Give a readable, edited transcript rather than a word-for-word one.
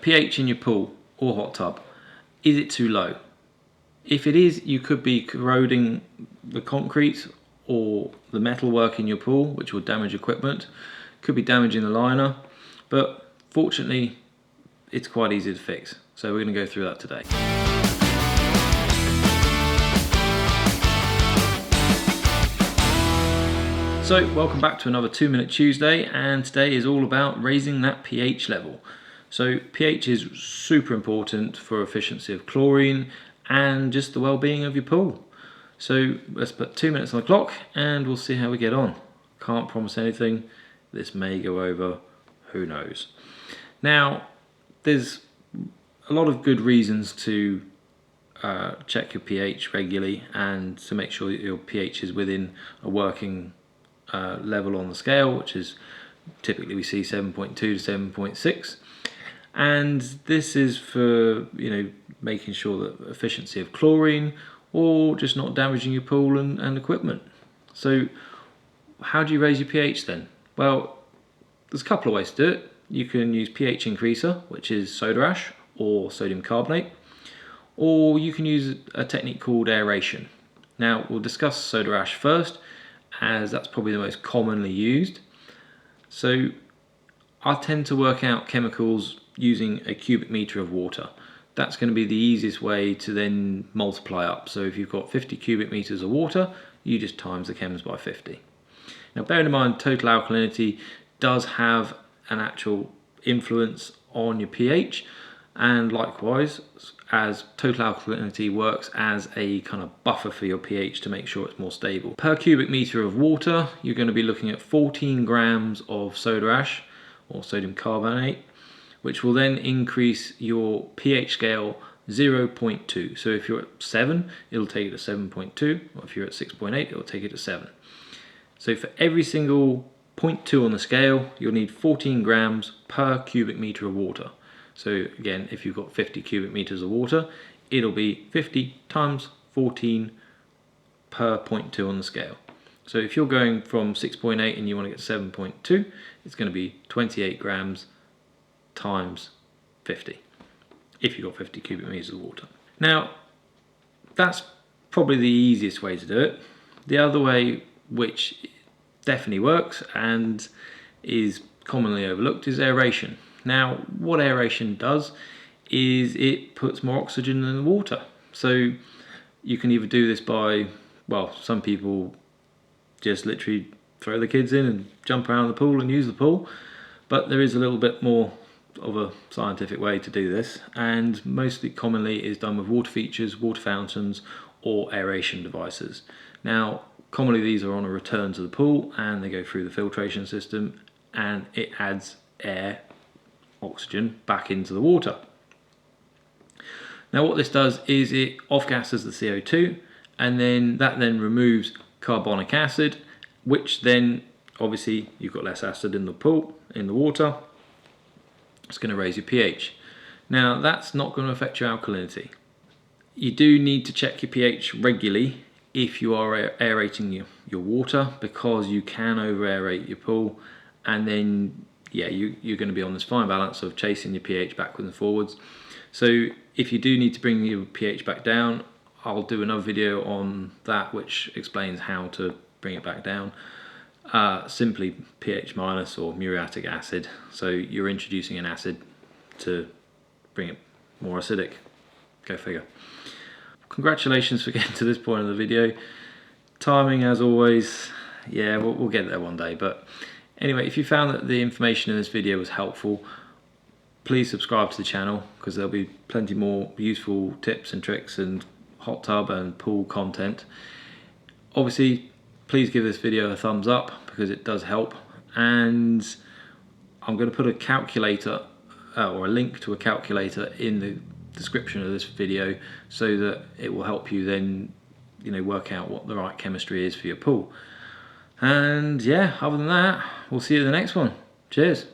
pH in your pool or hot tub, is it too low? If it is, you could be corroding the concrete or the metalwork in your pool, which will damage equipment, could be damaging the liner, but fortunately it's quite easy to fix. So we're going to go through that today. So welcome back to another 2-Minute Tuesday, and today is all about raising that pH level. So pH is super important for efficiency of chlorine and just the well-being of your pool. So let's put 2 minutes on the clock and we'll see how we get on. Can't promise anything, this may go over, who knows. Now there's a lot of good reasons to check your pH regularly and to make sure that your pH is within a working level on the scale, which is typically we see 7.2 to 7.6, and this is for making sure that efficiency of chlorine or just not damaging your pool and equipment. So how do you raise your pH then? Well, there's a couple of ways to do it. You can use pH increaser, which is soda ash or sodium carbonate, or you can use a technique called aeration. Now we'll discuss soda ash first, as that's probably the most commonly used. So I tend to work out chemicals using a cubic meter of water. That's going to be the easiest way to then multiply up. So if you've got 50 cubic meters of water, you just times the chems by 50. Now bearing in mind total alkalinity does have an actual influence on your pH, and likewise, as total alkalinity works as a kind of buffer for your pH to make sure it's more stable. Per cubic meter of water, you're going to be looking at 14 grams of soda ash or sodium carbonate, which will then increase your pH scale 0.2. So if you're at 7, it'll take it to 7.2, or if you're at 6.8, it'll take it to 7. So for every single 0.2 on the scale, you'll need 14 grams per cubic meter of water. So again, if you've got 50 cubic meters of water, it'll be 50 times 14 per 0.2 on the scale. So if you're going from 6.8 and you want to get to 7.2, it's going to be 28 grams times 50, if you've got 50 cubic meters of water. Now, that's probably the easiest way to do it. The other way, which definitely works and is commonly overlooked, is aeration. Now, what aeration does is it puts more oxygen in the water. So you can either do this by, well, some people just literally throw the kids in and jump around the pool and use the pool, but there is a little bit more of a scientific way to do this, and mostly commonly is done with water features, water fountains, or aeration devices. Now, commonly these are on a return to the pool and they go through the filtration system and it adds air, oxygen, back into the water. Now what this does is it off-gasses the CO2, and then that removes carbonic acid, which then obviously you've got less acid in the pool, in the water. It's going to raise your pH. Now that's not going to affect your alkalinity. You do need to check your pH regularly if you are aerating your water, because you can over aerate your pool, and then you're going to be on this fine balance of chasing your pH backwards and forwards. So if you do need to bring your pH back down, I'll do another video on that which explains how to bring it back down. Simply pH minus or muriatic acid. So you're introducing an acid to bring it more acidic. Go figure. Congratulations for getting to this point of the video. Timing as always, yeah, we'll get there one day. But anyway, if you found that the information in this video was helpful, please subscribe to the channel, because there'll be plenty more useful tips and tricks and hot tub and pool content. Obviously, please give this video a thumbs up because it does help, and I'm going to put a calculator or a link to a calculator in the description of this video so that it will help you then work out what the right chemistry is for your pool. And yeah, other than that, we'll see you in the next one. Cheers.